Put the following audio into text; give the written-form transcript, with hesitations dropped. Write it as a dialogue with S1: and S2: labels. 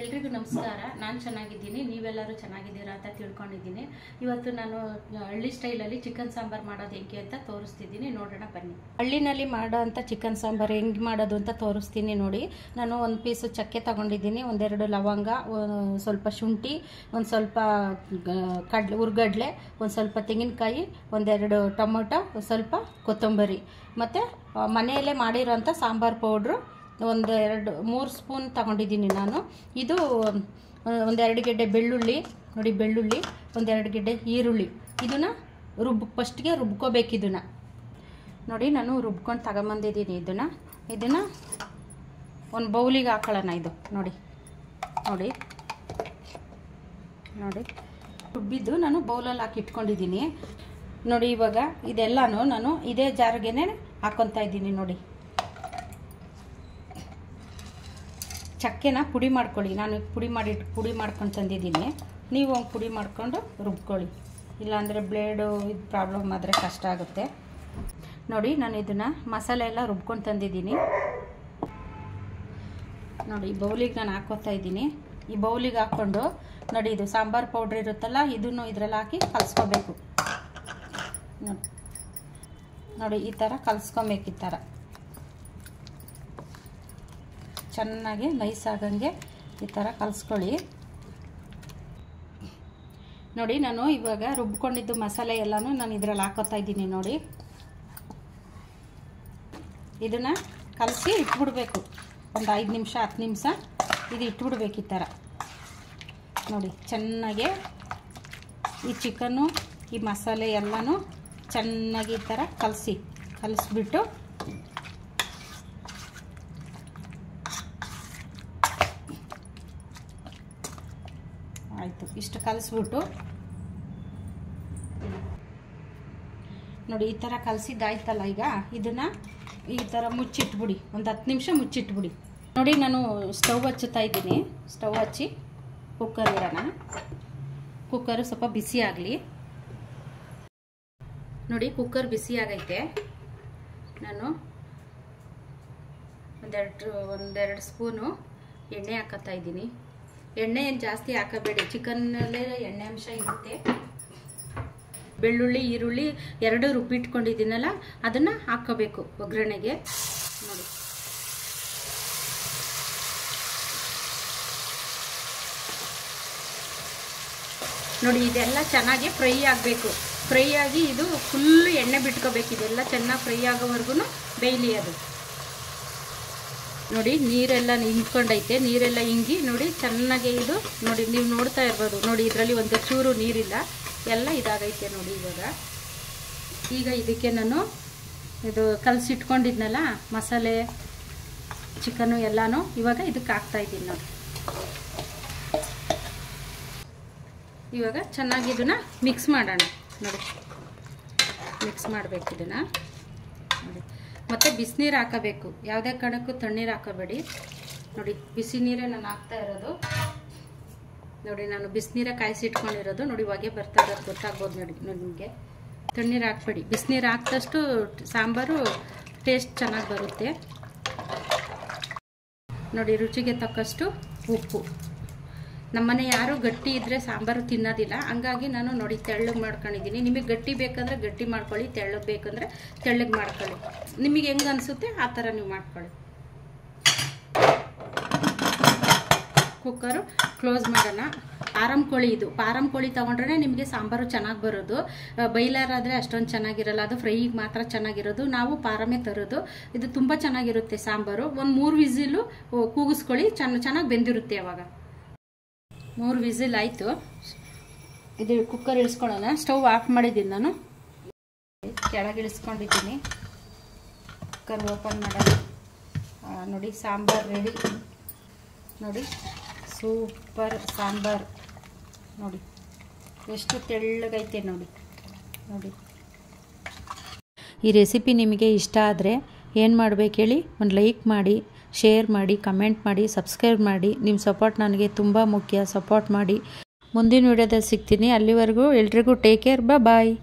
S1: ಎಲ್ರಿಗೂ ನಮಸ್ಕಾರ. ನಾನು ಚೆನ್ನಾಗಿದ್ದೀನಿ, ನೀವೆಲ್ಲರೂ ಚೆನ್ನಾಗಿದ್ದೀರಾ ಅಂತ ತಿಳ್ಕೊಂಡಿದ್ದೀನಿ. ಇವತ್ತು ನಾನು ಹಳ್ಳಿ ಸ್ಟೈಲಲ್ಲಿ ಚಿಕನ್ ಸಾಂಬಾರು ಮಾಡೋದು ಹೆಂಗೆ ಅಂತ ತೋರಿಸ್ತಿದ್ದೀನಿ, ನೋಡೋಣ ಬನ್ನಿ. ಹಳ್ಳಿನಲ್ಲಿ ಮಾಡೋ ಅಂಥ ಚಿಕನ್ ಸಾಂಬಾರು ಹೆಂಗೆ ಮಾಡೋದು ಅಂತ ತೋರಿಸ್ತೀನಿ ನೋಡಿ. ನಾನು ಒಂದು ಪೀಸು ಚಕ್ಕೆ ತಗೊಂಡಿದ್ದೀನಿ, ಒಂದೆರಡು ಲವಂಗ, ಸ್ವಲ್ಪ ಶುಂಠಿ, ಒಂದು ಸ್ವಲ್ಪ ಹುರ್ಗಡ್ಲೆ, ಒಂದು ಸ್ವಲ್ಪ ತೆಂಗಿನಕಾಯಿ, ಒಂದೆರಡು ಟೊಮೊಟೊ, ಸ್ವಲ್ಪ ಕೊತ್ತಂಬರಿ ಮತ್ತು ಮನೆಯಲ್ಲೇ ಮಾಡಿರೋಂಥ ಸಾಂಬಾರು ಪೌಡ್ರು ಮೂರು ಸ್ಪೂನ್ ತಗೊಂಡಿದ್ದೀನಿ ನಾನು. ಇದು ಒಂದೆರಡು ಗೆಡ್ಡೆ ಬೆಳ್ಳುಳ್ಳಿ ನೋಡಿ, ಬೆಳ್ಳುಳ್ಳಿ, ಒಂದೆರಡು ಗೆಡ್ಡೆ ಈರುಳ್ಳಿ. ಇದನ್ನು ಫಸ್ಟ್ಗೆ ರುಬ್ಕೋಬೇಕು. ಇದನ್ನು ನೋಡಿ ನಾನು ರುಬ್ಕೊಂಡು ತಗೊಂಬಂದಿದ್ದೀನಿ. ಇದನ್ನು ಒಂದು ಬೌಲಿಗೆ ಹಾಕೊಳ್ಳೋಣ. ಇದು ನೋಡಿ ನೋಡಿ ನೋಡಿ ರುಬ್ಬಿದ್ದು ನಾನು ಬೌಲಲ್ಲಿ ಹಾಕಿ ಇಟ್ಕೊಂಡಿದ್ದೀನಿ ನೋಡಿ. ಇವಾಗ ಇದೆಲ್ಲನೂ ನಾನು ಇದೇ ಜಾರ್ಗೆ ಹಾಕ್ಕೊತಾ ಇದ್ದೀನಿ ನೋಡಿ. ಚಕ್ಕೆನ ಪುಡಿ ಮಾಡ್ಕೊಳ್ಳಿ. ನಾನು ಪುಡಿ ಮಾಡ್ಕೊಂಡು ತಂದಿದ್ದೀನಿ. ನೀವು ಪುಡಿ ಮಾಡ್ಕೊಂಡು ರುಬ್ಕೊಳ್ಳಿ, ಇಲ್ಲಾಂದರೆ ಬ್ಲೇಡು ಇದು ಪ್ರಾಬ್ಲಮ್ ಆದರೆ ಕಷ್ಟ ಆಗುತ್ತೆ ನೋಡಿ. ನಾನು ಇದನ್ನು ಮಸಾಲೆ ಎಲ್ಲ ರುಬ್ಕೊಂಡು ತಂದಿದ್ದೀನಿ ನೋಡಿ. ಈ ಬೌಲಿಗೆ ನಾನು ಹಾಕ್ಕೋತಾ ಇದ್ದೀನಿ. ಈ ಬೌಲಿಗೆ ಹಾಕ್ಕೊಂಡು ನೋಡಿ, ಇದು ಸಾಂಬಾರು ಪೌಡ್ರ್ ಇರುತ್ತಲ್ಲ, ಇದನ್ನು ಇದರಲ್ಲಿ ಹಾಕಿ ಕಲಿಸ್ಕೋಬೇಕು ನೋಡಿ. ಈ ಥರ ಕಲಿಸ್ಕೊಬೇಕು. ಈ ಥರ ಚೆನ್ನಾಗಿ ನೈಸ್ ಆಗಂಗೆ ಈ ಥರ ಕಲಿಸ್ಕೊಳ್ಳಿ ನೋಡಿ. ನಾನು ಇವಾಗ ರುಬ್ಕೊಂಡಿದ್ದು ಮಸಾಲೆ ಎಲ್ಲನೂ ನಾನು ಇದರಲ್ಲಿ ಹಾಕೋತಾ ಇದ್ದೀನಿ ನೋಡಿ. ಇದನ್ನು ಕಲಸಿ ಇಟ್ಬಿಡ್ಬೇಕು. ಒಂದು 5 ನಿಮಿಷ 10 ನಿಮಿಷ ಇದು ಇಟ್ಬಿಡ್ಬೇಕು ಈ ಥರ ನೋಡಿ. ಚೆನ್ನಾಗೆ ಈ ಚಿಕನ್ನು, ಈ ಮಸಾಲೆ ಎಲ್ಲನೂ ಚೆನ್ನಾಗಿ ಈ ಥರ ಕಲಿಸ್ಬಿಟ್ಟು ಆಯಿತು. ಇಷ್ಟು ಕಲಿಸ್ಬಿಟ್ಟು ನೋಡಿ, ಈ ಥರ ಕಲಸಿದ್ದಾಯ್ತಲ್ಲ. ಈಗ ಇದನ್ನು ಈ ಥರ ಮುಚ್ಚಿಟ್ಬಿಡಿ, ಒಂದು 10 ನಿಮಿಷ ಮುಚ್ಚಿಟ್ಬಿಡಿ ನೋಡಿ. ನಾನು ಸ್ಟವ್ ಹಚ್ಚುತ್ತಾ ಇದ್ದೀನಿ. ಸ್ಟವ್ ಹಚ್ಚಿ ಕುಕ್ಕರ್ ಇಡೋಣ. ಕುಕ್ಕರು ಸ್ವಲ್ಪ ಬಿಸಿ ಆಗಲಿ ನೋಡಿ. ಕುಕ್ಕರ್ ಬಿಸಿ ಆಗೈತೆ. ನಾನು ಒಂದೆರಡು ಸ್ಪೂನು ಎಣ್ಣೆ ಹಾಕೋತಾ ಇದ್ದೀನಿ. ಎಣ್ಣೆ ಏನು ಜಾಸ್ತಿ ಹಾಕಬೇಡಿ, ಚಿಕನ್ನಲ್ಲೇ ಎಣ್ಣೆ ಅಂಶ ಇರುತ್ತೆ. ಬೆಳ್ಳುಳ್ಳಿ ಈರುಳ್ಳಿ ಎರಡು ರುಬ್ಬಿಟ್ಕೊಂಡಿದ್ದೀನಲ್ಲ, ಅದನ್ನು ಹಾಕ್ಕೋಬೇಕು ಒಗ್ಗರಣೆಗೆ ನೋಡಿ. ನೋಡಿ, ಇದೆಲ್ಲ ಚೆನ್ನಾಗಿ ಫ್ರೈ ಆಗಬೇಕು. ಫ್ರೈ ಆಗಿ ಇದು ಫುಲ್ಲು ಎಣ್ಣೆ ಬಿಟ್ಕೋಬೇಕು. ಇದೆಲ್ಲ ಚೆನ್ನಾಗಿ ಫ್ರೈ ಆಗೋವರೆಗೂ ಬೇಯಲಿ ಅದು ನೋಡಿ. ನೀರೆಲ್ಲ ಹಿಂಡ್ಕೊಂಡೈತೆ, ನೀರೆಲ್ಲ ಹಿಂಗಿ ನೋಡಿ ಚೆನ್ನಾಗಿ ಇದು ನೋಡಿ. ನೀವು ನೋಡ್ತಾ ಇರ್ಬೋದು ನೋಡಿ, ಇದರಲ್ಲಿ ಒಂದು ಚೂರು ನೀರಿಲ್ಲ, ಎಲ್ಲ ಇದಾಗೈತೆ ನೋಡಿ. ಈಗ ಇದಕ್ಕೆ ನಾನು ಇದು ಕಲಸಿಟ್ಕೊಂಡಿದ್ನಲ್ಲ ಮಸಾಲೆ, ಚಿಕನ್ನು ಎಲ್ಲನೂ ಇವಾಗ ಇದಕ್ಕೆ ಹಾಕ್ತಾ ಇದ್ದೀನಿ ನೋಡಿ. ಇವಾಗ ಚೆನ್ನಾಗಿ ಇದನ್ನು ಮಿಕ್ಸ್ ಮಾಡೋಣ ನೋಡಿ. ಮಿಕ್ಸ್ ಮಾಡಬೇಕು ಇದನ್ನು ನೋಡಿ. ಮತ್ತು ಬಿಸಿನೀರು ಹಾಕಬೇಕು, ಯಾವುದೇ ಕಾರಣಕ್ಕೂ ತಣ್ಣೀರು ಹಾಕಬೇಡಿ ನೋಡಿ. ಬಿಸಿ ನೀರೇ ನಾನು ಹಾಕ್ತಾ ಇರೋದು ನೋಡಿ. ನಾನು ಬಿಸಿನೀರ ಕಾಯಿಸಿಟ್ಕೊಂಡಿರೋದು ನೋಡಿ. ಹೊಗೆ ಬರ್ತಾ ಇರೋದು ಗೊತ್ತಾಗ್ಬೋದು ನೋಡಿ ನಿಮಗೆ. ತಣ್ಣೀರು ಹಾಕ್ಬೇಡಿ, ಬಿಸಿನೀರು ಹಾಕಿದಷ್ಟು ಸಾಂಬಾರು ಟೇಸ್ಟ್ ಚೆನ್ನಾಗಿ ಬರುತ್ತೆ ನೋಡಿ. ರುಚಿಗೆ ತಕ್ಕಷ್ಟು ಉಪ್ಪು. ನಮ್ಮನೆ ಯಾರು ಗಟ್ಟಿ ಇದ್ದರೆ ಸಾಂಬಾರು ತಿನ್ನೋದಿಲ್ಲ, ಹಂಗಾಗಿ ನಾನು ನೋಡಿ ತೆಳ್ಳಗೆ ಮಾಡ್ಕೊಂಡಿದ್ದೀನಿ. ನಿಮಗೆ ಗಟ್ಟಿ ಬೇಕಂದರೆ ಗಟ್ಟಿ ಮಾಡ್ಕೊಳ್ಳಿ, ತೆಳ್ಳಗೆ ಬೇಕಂದರೆ ತೆಳ್ಳಗೆ ಮಾಡ್ಕೊಳ್ಳಿ. ನಿಮಗೆ ಹೆಂಗೆ ಅನಿಸುತ್ತೆ ಆ ಥರ ನೀವು ಮಾಡ್ಕೊಳ್ಳಿ. ಕುಕ್ಕರು ಕ್ಲೋಸ್ ಮಾಡೋಣ. ಪಾರಂ ಕೋಳಿ, ಇದು ಪಾರಂ ಕೋಳಿ ತೊಗೊಂಡ್ರೆ ನಿಮಗೆ ಸಾಂಬಾರು ಚೆನ್ನಾಗಿ ಬರೋದು. ಬೈಲರ್ ಆದರೆ ಅಷ್ಟೊಂದು ಚೆನ್ನಾಗಿರಲ್ಲ, ಅದು ಫ್ರೈಗೆ ಮಾತ್ರ ಚೆನ್ನಾಗಿರೋದು. ನಾವು ಪಾರಮೇ ತರೋದು. ಇದು ತುಂಬ ಚೆನ್ನಾಗಿರುತ್ತೆ ಸಾಂಬಾರು. ಒಂದು 3 ವಿಸಿಲು ಕೂಗಿಸ್ಕೊಳ್ಳಿ, ಚೆನ್ನಾಗಿ ಬೆಂದಿರುತ್ತೆ. ಅವಾಗ 3 ವಿಸಿಲ್ ಆಯಿತು. ಇದು ಕುಕ್ಕರ್ ಇಳಿಸ್ಕೊಳ್ಳೋಣ. ಸ್ಟವ್ ಆಫ್ ಮಾಡಿದ್ದೀನಿ ನಾನು, ಕೆಳಗೆ ಇಳಿಸ್ಕೊಂಡಿದ್ದೀನಿ. ಕುಕ್ಕರ್ ಓಪನ್ ಮಾಡೋಣ ನೋಡಿ. ಸಾಂಬಾರು ರೆಡಿ ನೋಡಿ. ಸೂಪರ್ ಸಾಂಬಾರು ನೋಡಿ, ಎಷ್ಟು ತೆಳ್ಳಗೈತೆ ನೋಡಿ ನೋಡಿ. ಈ ರೆಸಿಪಿ ನಿಮಗೆ ಇಷ್ಟ ಆದರೆ ಏನು ಮಾಡಬೇಕು ಹೇಳಿ? ಒಂದು ಲೈಕ್ ಮಾಡಿ, ಶೇರ್ ಮಾಡಿ, ಕಮೆಂಟ್ ಮಾಡಿ, ಸಬ್ಸ್ಕ್ರೈಬ್ ಮಾಡಿ. ನಿಮ್ಮ ಸಪೋರ್ಟ್ ನನಗೆ ತುಂಬ ಮುಖ್ಯ. ಸಪೋರ್ಟ್ ಮಾಡಿ. ಮುಂದಿನ ವಿಡಿಯೋದಲ್ಲಿ ಸಿಗ್ತೀನಿ. ಅಲ್ಲಿವರೆಗೂ ಎಲ್ರಿಗೂ ಟೇಕ್ ಕೇರ್. ಬಾಯ್.